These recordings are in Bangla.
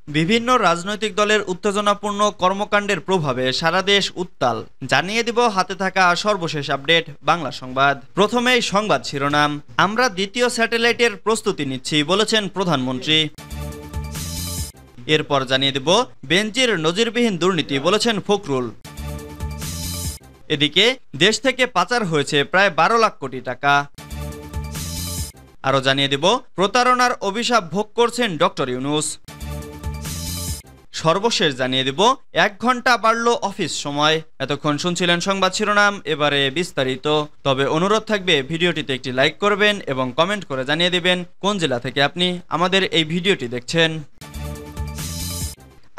বিভিন্ন রাজনৈতিক দলের উত্তেজনাপূর্ণ কর্মকাণ্ডের প্রভাবে সারা দেশ উত্তাল। জানিয়ে দিব হাতে থাকা সর্বশেষ আপডেট বাংলা সংবাদ। প্রথমেই সংবাদ শিরোনাম। আমরা দ্বিতীয় স্যাটেলাইটের প্রস্তুতি নিচ্ছি বলেছেন প্রধানমন্ত্রী। এরপর জানিয়ে দেব বেনজির নজিরবিহীন দুর্নীতি বলেছেন ফখরুল। এদিকে দেশ থেকে পাচার হয়েছে প্রায় 12 লাখ কোটি টাকা। আরও জানিয়ে দেব প্রতারণার অভিশাপ ভোগ করছেন ডক্টর ইউনূস। সর্বশেষ জানিয়ে দেব 1 ঘন্টা বাড়ল অফিস সময়। এতক্ষণ শুনছিলেন সংবাদ শিরোনাম, এবারে বিস্তারিত। তবে অনুরোধ থাকবে ভিডিওটিতে একটি লাইক করবেন এবং কমেন্ট করে জানিয়ে দেবেন কোন জেলা থেকে আপনি আমাদের এই ভিডিওটি দেখছেন।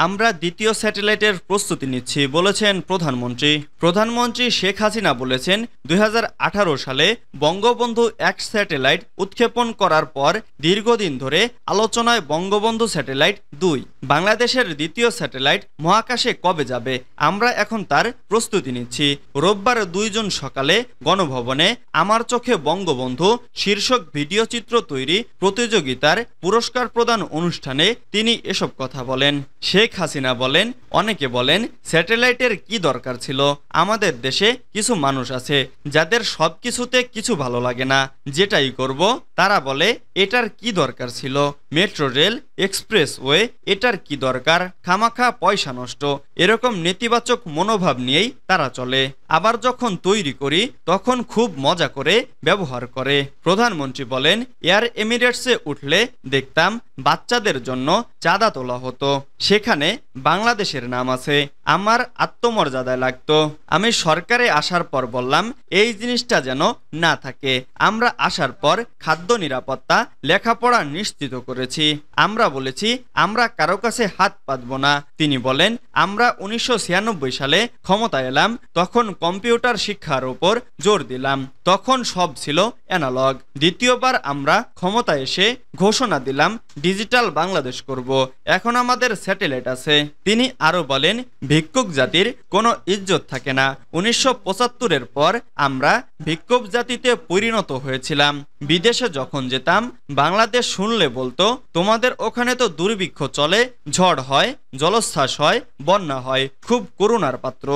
আমরা দ্বিতীয় স্যাটেলাইটের প্রস্তুতি নিচ্ছি বলেছেন প্রধানমন্ত্রী। প্রধানমন্ত্রী শেখ হাসিনা বলেছেন 2018 সালে বঙ্গবন্ধু 1 স্যাটেলাইট উৎক্ষেপণ করার পর দীর্ঘদিন ধরে আলোচনায় বঙ্গবন্ধু স্যাটেলাইট 2 বাংলাদেশের দ্বিতীয় স্যাটেলাইট মহাকাশে কবে যাবে, আমরা এখন তার প্রস্তুতি নিচ্ছি। রোববার 2 জুন সকালে গণভবনে আমার চোখে বঙ্গবন্ধু শীর্ষক ভিডিও চিত্র তৈরি প্রতিযোগিতার পুরস্কার প্রদান অনুষ্ঠানে তিনি এসব কথা বলেন। শেখ হাসিনা বলেন, অনেকে বলেন স্যাটেলাইটের কি দরকার ছিল। আমাদের দেশে কিছু মানুষ আছে যাদের সবকিছুতে কিছু ভালো লাগে না, যেটাই করব তারা বলে এটার কি দরকার ছিল। মেট্রো রেল, এক্সপ্রেসওয়ে, এটার কি দরকার, খামাখা পয়সা নষ্ট, এরকম নেতিবাচক মনোভাব নিয়েই তারা চলে। আবার যখন তৈরি করি তখন খুব মজা করে ব্যবহার করে। প্রধানমন্ত্রী বলেন, এয়ার এমিরেটসে উঠলে দেখতাম বাচ্চাদের জন্য চাঁদা তোলা হতো, সেখানে বাংলাদেশের নাম আছে। আমার আত্মমর্যাদায় লাগতো। আমি সরকারে আসার পর বললাম এই জিনিসটা যেন না থাকে। আমরা আসার পর খাদ্য নিরাপত্তা, লেখাপড়া নিশ্চিত করেছি। আমরা বলেছি আমরা কারো কাছে হাত পাতব না। তিনি বলেন, আমরা 1996 সালে ক্ষমতায় এলাম, তখন কম্পিউটার শিক্ষার উপর জোর দিলাম, তখন সব ছিল অ্যানালগ। দ্বিতীয়বার আমরা ক্ষমতায় এসে ঘোষণা দিলাম ডিজিটাল বাংলাদেশ করব, এখন আমাদের স্যাটেলাইট আছে। তিনি আরো বলেন, ভিক্ষুক জাতির কোনো ইজ্জত থাকে না। 1975-এর পর আমরা ভিক্ষুক জাতিতে পরিণত হয়েছিলাম। বিদেশে যখন যেতাম বাংলাদেশ শুনলে বলতো তোমাদের ওখানে তো দুর্ভিক্ষ চলে, ঝড় হয়, জলোচ্ছ্বাস হয়, বন্যা হয়, খুব করুণার পাত্র।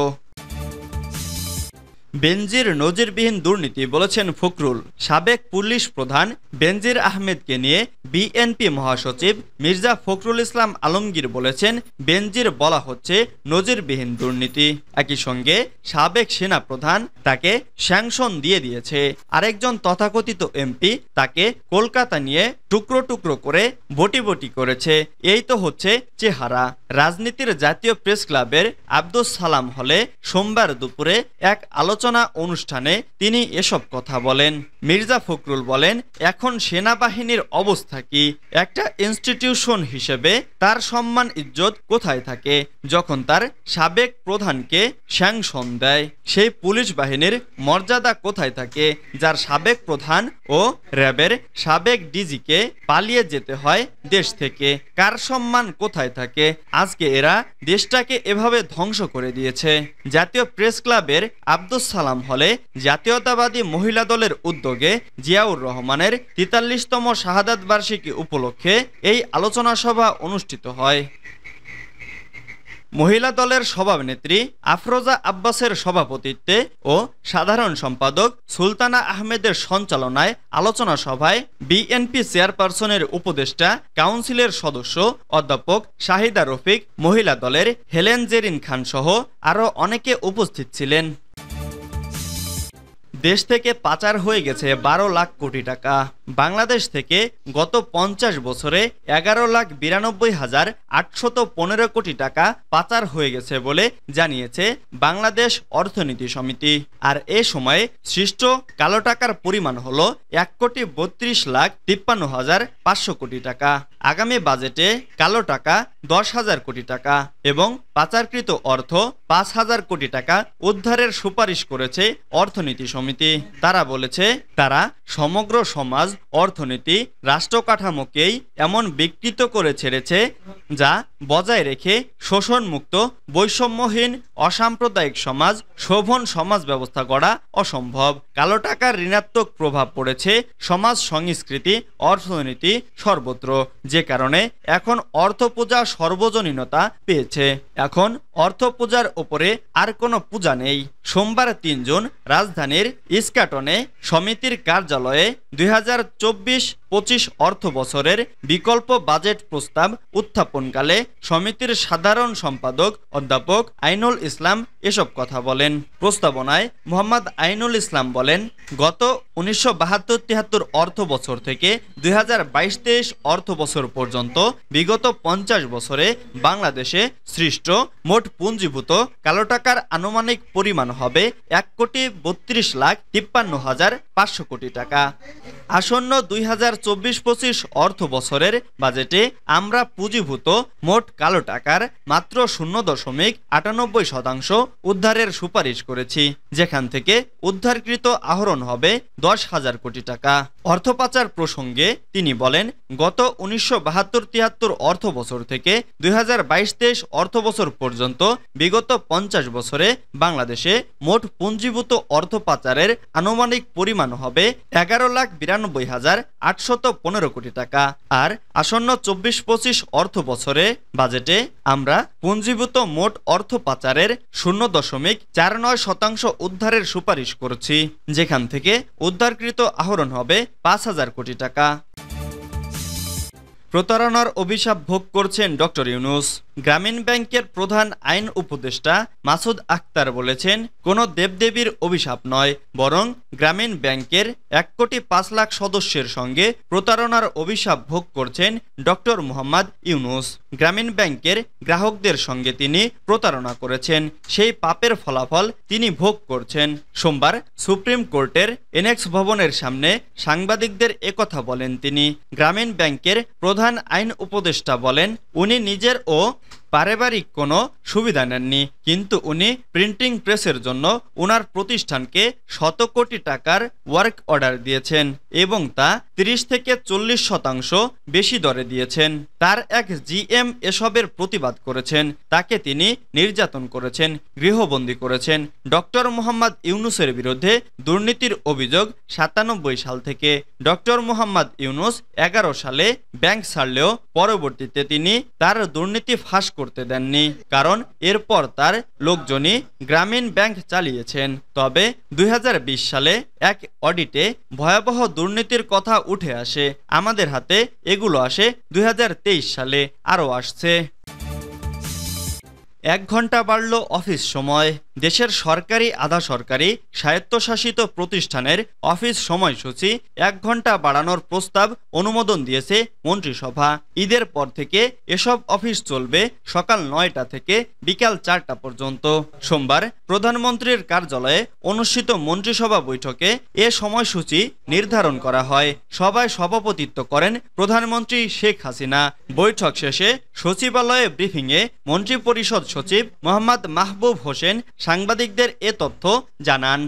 বেনজির নজিরবিহীন দুর্নীতি বলেছেন ফখরুল। সাবেক পুলিশ প্রধান বেনজির আহমেদকে নিয়ে বিএনপি মহাসচিব মির্জা ফখরুল ইসলাম আলমগীর বলেছেন, বেনজির বলা হচ্ছে নজিরবিহীন দুর্নীতি। একই সঙ্গে সাবেক সেনা প্রধান তাকে স্যাংশন দিয়ে দিয়েছে। আরেকজন তথাকথিত এমপি তাকে কলকাতা নিয়ে টুকরো টুকরো করে বটি বটি করেছে। এই তো হচ্ছে চেহারা। রাজনীতির জাতীয় প্রেস ক্লাবের আব্দুস সালাম হলে সোমবার দুপুরে এক আলোচনা অনুষ্ঠানে তিনি এসব কথা বলেন। মির্জা ফখরুল বলেন, এখন সেনাবাহিনীর অবস্থা কি? একটা ইনস্টিটিউশন হিসেবে তার সম্মান ইজ্জত কোথায় থাকে যখন তার সাবেক প্রধানকে স্যাংশন দেয়? সেই পুলিশ বাহিনীর মর্যাদা কোথায় থাকে যার সাবেক প্রধান ও র্যাবের সাবেক ডিজিকে পালিয়ে যেতে হয় দেশ থেকে? কার সম্মান কোথায় থাকে? আজকে এরা দেশটাকে এভাবে ধ্বংস করে দিয়েছে। জাতীয় প্রেস ক্লাবের আব্দুস সালাম হলে জাতীয়তাবাদী মহিলা দলের উদ্যোগে জিয়াউর রহমানের 43তম শাহাদাত বার্ষিকী উপলক্ষে এই আলোচনা সভা অনুষ্ঠিত হয়। মহিলা দলের সভানেত্রী আফরোজা আব্বাসের সভাপতিত্বে ও সাধারণ সম্পাদক সুলতানা আহমেদের সঞ্চালনায় আলোচনা সভায় বিএনপি চেয়ারপারসনের উপদেষ্টা কাউন্সিলের সদস্য অধ্যাপক শাহিদা রফিক, মহিলা দলের হেলেন জেরিন খান সহ আরও অনেকে উপস্থিত ছিলেন। দেশ থেকে পাচার হয়ে গেছে 12 লাখ কোটি টাকা। বাংলাদেশ থেকে গত 50 বছরে 11,92,815 কোটি টাকা পাচার হয়ে গেছে বলে জানিয়েছে বাংলাদেশ অর্থনীতি সমিতি। আর এ সময়ে সৃষ্ট কালো টাকার পরিমাণ হল 1,32,53,500 কোটি টাকা। আগামী বাজেটে কালো টাকা 10,000 কোটি টাকা এবং পাচারকৃত অর্থ 5,000 কোটি টাকা উদ্ধারের সুপারিশ করেছে অর্থনীতি সমিতি। তারা বলেছে, তারা সমগ্র সমাজ, অর্থনীতি, রাষ্ট্র কাঠামোকেই এমন বিকৃত করে ছেড়েছে যা বজায় রেখে শোষণমুক্ত, বৈষম্যহীন, অসাম্প্রদায়িক সমাজ, শোভন সমাজ ব্যবস্থা গড়া অসম্ভব। কালো টাকার ঋণাত্মক প্রভাব পড়েছে সমাজ, সংস্কৃতি, অর্থনীতি সর্বত্র, যে কারণে এখন অর্থপূজা সর্বজনীনতা পেয়েছে। এখন অর্থপূজার ওপরে আর কোনো পূজা নেই। সোমবার ৩ জুন রাজধানীর ইস্কাটনে সমিতির কার্যালয়ে ২০২৪-২৫ অর্থ বছরের বিকল্প বাজেট প্রস্তাব উত্থাপনকালে সমিতির সাধারণ সম্পাদক অধ্যাপক আইনুল ইসলাম এসব কথা বলেন। প্রস্তাবনায় মোহাম্মদ আইনুল ইসলাম বলেন, গত ১৯৭২-৭৩ অর্থ বছর থেকে ২০২২-২৩ অর্থ বছর পর্যন্ত বিগত ৫০ বছরে বাংলাদেশে সৃষ্ট মোট পুঞ্জীভূত কালো টাকার আনুমানিক পরিমাণ হবে ১,৩২,৫৩,৫০০ কোটি টাকা। আসন্ন ২০২৪-২৫ অর্থ বছরের বাজেটে আমরা পুঁজিভূত মোট কালো টাকার মাত্র 0.98% উদ্ধারের সুপারিশ করেছি, যেখান থেকে উদ্ধারকৃত আহরণ হবে 10,০০০ কোটি টাকা। অর্থ পাচার প্রসঙ্গে তিনি বলেন, গত ১৯৭২-৭৩ অর্থ বছর থেকে ২০২২-২৩ অর্থ বছর পর্যন্ত বিগত ৫০ বছরে বাংলাদেশে মোট পুঞ্জীভূত অর্থ পাচারের আনুমানিক পরিমাণ হবে ১১,৯২,৮১৫ কোটি টাকা। আর আসন্ন ২৪-২৫ অর্থ বছরে বাজেটে আমরা পুঞ্জীভূত মোট অর্থ পাচারের 0.49% উদ্ধারের সুপারিশ করছি, যেখান থেকে উদ্ধারকৃত আহরণ হবে ৫,০০০ কোটি টাকা। প্রতারণার অভিশাপ ভোগ করছেন ডক্টর ইউনূস। গ্রামীণ ব্যাংকের প্রধান আইন উপদেষ্টা মাসুদ আক্তার বলেছেন, কোনো দেবদেবীর অভিশাপ নয়, বরং গ্রামীণ ব্যাংকের ১,৫,০০,০০০ সদস্যের সঙ্গে প্রতারণার অভিশাপ ভোগ করছেন ডক্টর মোহাম্মদ ইউনূস। গ্রামীণ ব্যাংকের গ্রাহকদের সঙ্গে তিনি প্রতারণা করেছেন, সেই পাপের ফলাফল তিনি ভোগ করছেন। সোমবার সুপ্রিম কোর্টের এনএক্স ভবনের সামনে সাংবাদিকদের একথা বলেন তিনি। গ্রামীণ ব্যাংকের প্রধান আইন উপদেষ্টা বলেন, উনি নিজের ও পারিবারিক কোনো সুবিধা নেননি, কিন্তু উনি প্রিন্টিং প্রেসের জন্য ওনার প্রতিষ্ঠানকে শত কোটি টাকার ওয়ার্ক অর্ডার দিয়েছেন এবং তা ৩০ থেকে ৪০% বেশি দরে দিয়েছেন। তার এক জিএম এসবের প্রতিবাদ করেছেন, তাকে তিনি নির্যাতন করেছেন, গৃহবন্দী করেছেন। ডক্টর মোহাম্মদ ইউনূসের বিরুদ্ধে দুর্নীতির অভিযোগ ৯৭ সাল থেকে। ডক্টর মোহাম্মদ ইউনূস ১১ সালে ব্যাংক ছাড়লেও পরবর্তীতে তিনি তার দুর্নীতি ফাঁস করতে দেননি, কারণ এরপর তার লোকজনই গ্রামীণ ব্যাংক চালিয়েছেন। তবে ২০২০ সালে এক অডিটে ভয়াবহ দুর্নীতির কথা উঠে আসে। আমাদের হাতে এগুলো আসে ২০২৩ সালে, আরও আসছে। ১ ঘন্টা বাড়ল অফিস সময়। দেশের সরকারি, আধা সরকারি, স্বায়ত্তশাসিত প্রতিষ্ঠানের অফিস সময়সূচি ১ ঘন্টা বাড়ানোর প্রস্তাব অনুমোদন দিয়েছে মন্ত্রিসভা। ঈদের পর থেকে এসব অফিস চলবে সকাল ৯টা থেকে বিকাল ৪টা পর্যন্ত। সোমবার প্রধানমন্ত্রীর কার্যালয়ে অনুষ্ঠিত মন্ত্রিসভা বৈঠকে এ সময়সূচি নির্ধারণ করা হয়। সভায় সভাপতিত্ব করেন প্রধানমন্ত্রী শেখ হাসিনা। বৈঠক শেষে সচিবালয়ে ব্রিফিংয়ে মন্ত্রিপরিষদ সচিব মোহাম্মদ মাহবুব হোসেন সাংবাদিকদের এ তথ্য জানান।